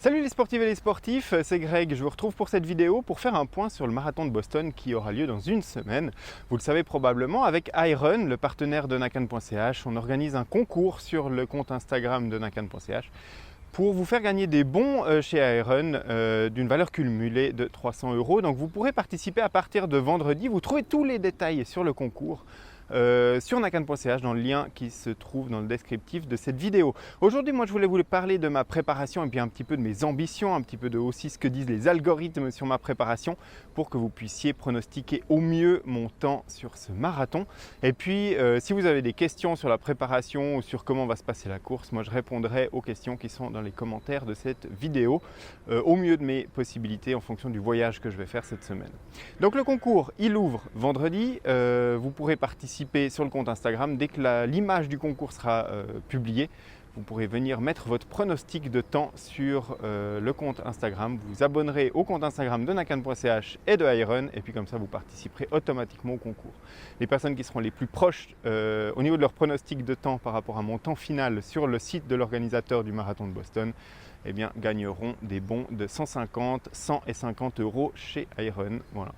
Salut les sportives et les sportifs, c'est Greg. Je vous retrouve pour cette vidéo pour faire un point sur le marathon de Boston qui aura lieu dans une semaine. Vous le savez probablement, avec iRun, le partenaire de Nakan.ch, on organise un concours sur le compte Instagram de Nakan.ch pour vous faire gagner des bons chez iRun d'une valeur cumulée de 300 €. Donc vous pourrez participer à partir de vendredi. Vous trouvez tous les détails sur le concours sur nakan.ch dans le lien qui se trouve dans le descriptif de cette vidéo. Aujourd'hui, moi je voulais vous parler de ma préparation et puis un petit peu de mes ambitions, un petit peu de aussi ce que disent les algorithmes sur ma préparation pour que vous puissiez pronostiquer au mieux mon temps sur ce marathon. Et puis si vous avez des questions sur la préparation ou sur comment va se passer la course, moi je répondrai aux questions qui sont dans les commentaires de cette vidéo au mieux de mes possibilités en fonction du voyage que je vais faire cette semaine. Donc le concours, il ouvre vendredi. Vous pourrez participer sur le compte Instagram. Dès que l'image du concours sera publiée, vous pourrez venir mettre votre pronostic de temps sur le compte Instagram. Vous vous abonnerez au compte Instagram de nakan.ch et de iRun et puis comme ça vous participerez automatiquement au concours. Les personnes qui seront les plus proches au niveau de leur pronostic de temps par rapport à mon temps final sur le site de l'organisateur du marathon de Boston, eh bien, gagneront des bons de 150, 100 et 50 € chez iRun. Voilà.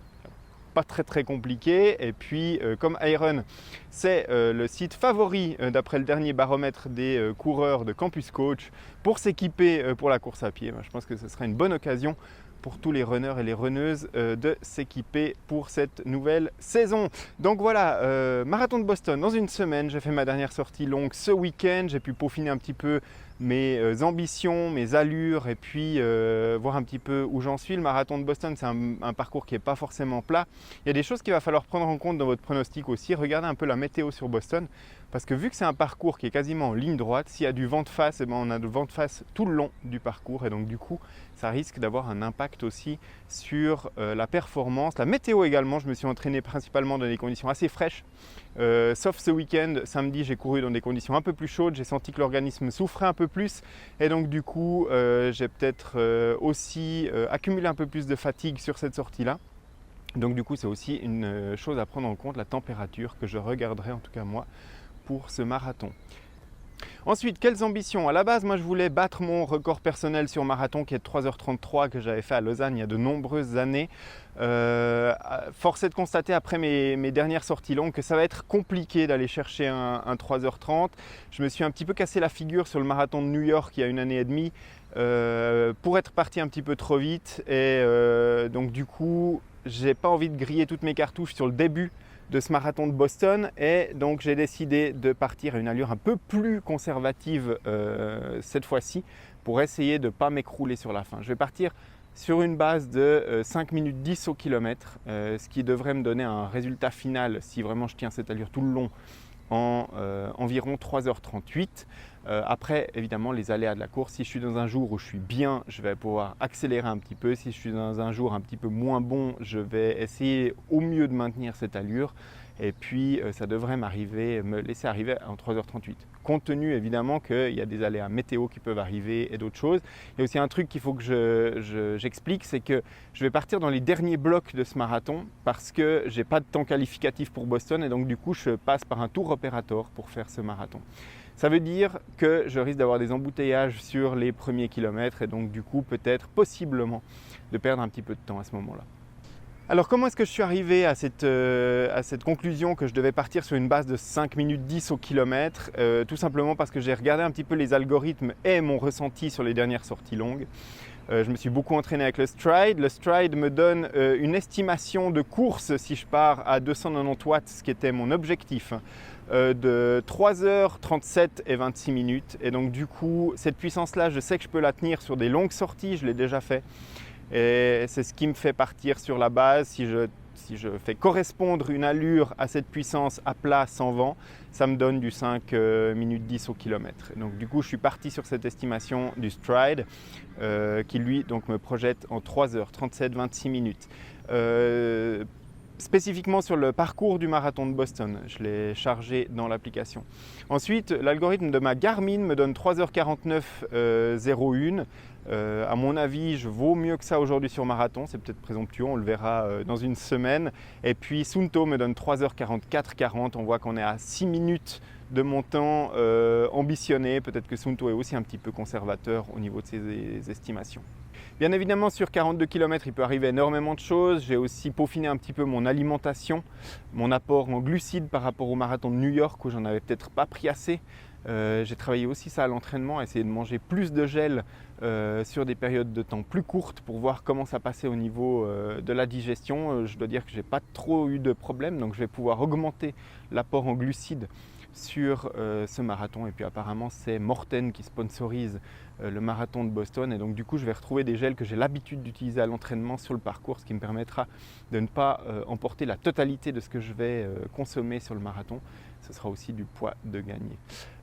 Pas très compliqué. Et puis comme iRun c'est le site favori d'après le dernier baromètre des coureurs de Campus Coach pour s'équiper pour la course à pied, je pense que ce sera une bonne occasion pour tous les runners et les runneuses de s'équiper pour cette nouvelle saison. Donc voilà, marathon de Boston dans une semaine. J'ai fait ma dernière sortie longue ce week-end. J'ai pu peaufiner un petit peu mes ambitions, mes allures et puis voir un petit peu où j'en suis. Le marathon de Boston, c'est un parcours qui n'est pas forcément plat. Il y a des choses qu'il va falloir prendre en compte dans votre pronostic aussi. Regardez un peu la météo sur Boston parce que vu que c'est un parcours qui est quasiment en ligne droite, s'il y a du vent de face, eh ben on a du vent de face tout le long du parcours et donc du coup ça risque d'avoir un impact aussi sur la performance. La météo également, je me suis entraîné principalement dans des conditions assez fraîches. Sauf ce week-end, samedi, j'ai couru dans des conditions un peu plus chaudes. J'ai senti que l'organisme souffrait un peu plus et donc du coup, j'ai peut-être aussi accumulé un peu plus de fatigue sur cette sortie-là. Donc du coup, c'est aussi une chose à prendre en compte, la température que je regarderai en tout cas moi pour ce marathon. Ensuite, quelles ambitions? À la base, moi je voulais battre mon record personnel sur marathon qui est de 3h33 que j'avais fait à Lausanne il y a de nombreuses années. Force est de constater après mes dernières sorties longues que ça va être compliqué d'aller chercher un 3h30. Je me suis un petit peu cassé la figure sur le marathon de New York il y a une année et demie pour être parti un petit peu trop vite et donc du coup, j'ai pas envie de griller toutes mes cartouches sur le début de ce marathon de Boston et donc j'ai décidé de partir à une allure un peu plus conservative cette fois-ci pour essayer de ne pas m'écrouler sur la fin. Je vais partir sur une base de 5 minutes 10 au kilomètre, ce qui devrait me donner un résultat final si vraiment je tiens cette allure tout le long en environ 3h38. Après, évidemment, les aléas de la course. Si je suis dans un jour où je suis bien, je vais pouvoir accélérer un petit peu. Si je suis dans un jour un petit peu moins bon, je vais essayer au mieux de maintenir cette allure. Et puis, ça devrait me laisser arriver en 3h38. Compte tenu, évidemment, qu'il y a des aléas météo qui peuvent arriver et d'autres choses. Il y a aussi un truc qu'il faut que j'explique, c'est que je vais partir dans les derniers blocs de ce marathon parce que je n'ai pas de temps qualificatif pour Boston et donc du coup, je passe par un tour opérateur pour faire ce marathon. Ça veut dire que je risque d'avoir des embouteillages sur les premiers kilomètres et donc du coup peut-être possiblement de perdre un petit peu de temps à ce moment-là. Alors comment est-ce que je suis arrivé à cette conclusion que je devais partir sur une base de 5 minutes 10 au kilomètre? Tout simplement parce que j'ai regardé un petit peu les algorithmes et mon ressenti sur les dernières sorties longues. Je me suis beaucoup entraîné avec le Stride. Le Stride me donne une estimation de course si je pars à 290 watts, ce qui était mon objectif, de 3h37 et 26 minutes. Et donc du coup, cette puissance-là, je sais que je peux la tenir sur des longues sorties, je l'ai déjà fait. Et c'est ce qui me fait partir sur la base. Si je fais correspondre une allure à cette puissance à plat sans vent, ça me donne du 5 minutes 10 au kilomètre. Donc du coup, je suis parti sur cette estimation du Stride qui lui donc me projette en 3h37 26 minutes. Spécifiquement sur le parcours du marathon de Boston, je l'ai chargé dans l'application. Ensuite, l'algorithme de ma Garmin me donne 3h49,01. À mon avis, je vaux mieux que ça aujourd'hui sur marathon, c'est peut-être présomptueux, on le verra dans une semaine. Et puis Suunto me donne 3h44,40, on voit qu'on est à 6 minutes de mon temps ambitionné. Peut-être que Suunto est aussi un petit peu conservateur au niveau de ses estimations. Bien évidemment, sur 42 km, il peut arriver énormément de choses. J'ai aussi peaufiné un petit peu mon alimentation, mon apport en glucides par rapport au marathon de New York où j'en avais peut-être pas pris assez. J'ai travaillé aussi ça à l'entraînement, essayer de manger plus de gel sur des périodes de temps plus courtes pour voir comment ça passait au niveau de la digestion. Je dois dire que je n'ai pas trop eu de problème, donc je vais pouvoir augmenter l'apport en glucides sur ce marathon. Et puis apparemment c'est Morten qui sponsorise le marathon de Boston, et donc du coup je vais retrouver des gels que j'ai l'habitude d'utiliser à l'entraînement sur le parcours, ce qui me permettra de ne pas emporter la totalité de ce que je vais consommer sur le marathon. Ce sera aussi du poids de gagner.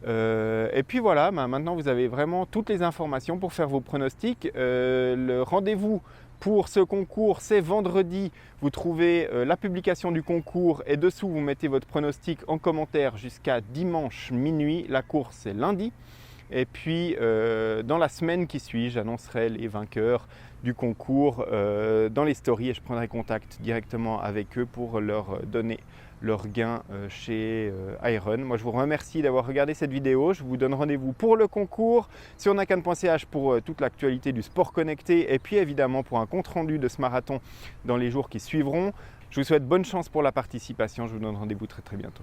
Et puis voilà, maintenant vous avez vraiment toutes les informations pour faire vos pronostics. Le rendez-vous pour ce concours, c'est vendredi. Vous trouvez la publication du concours et dessous vous mettez votre pronostic en commentaire jusqu'à dimanche minuit. La course c'est lundi. Et puis dans la semaine qui suit, j'annoncerai les vainqueurs du concours dans les stories et je prendrai contact directement avec eux pour leur donner leur gain chez Iron. Moi je vous remercie d'avoir regardé cette vidéo. Je vous donne rendez-vous pour le concours sur nakan.ch pour toute l'actualité du sport connecté et puis évidemment pour un compte rendu de ce marathon dans les jours qui suivront. Je vous souhaite bonne chance pour la participation. Je vous donne rendez-vous très bientôt.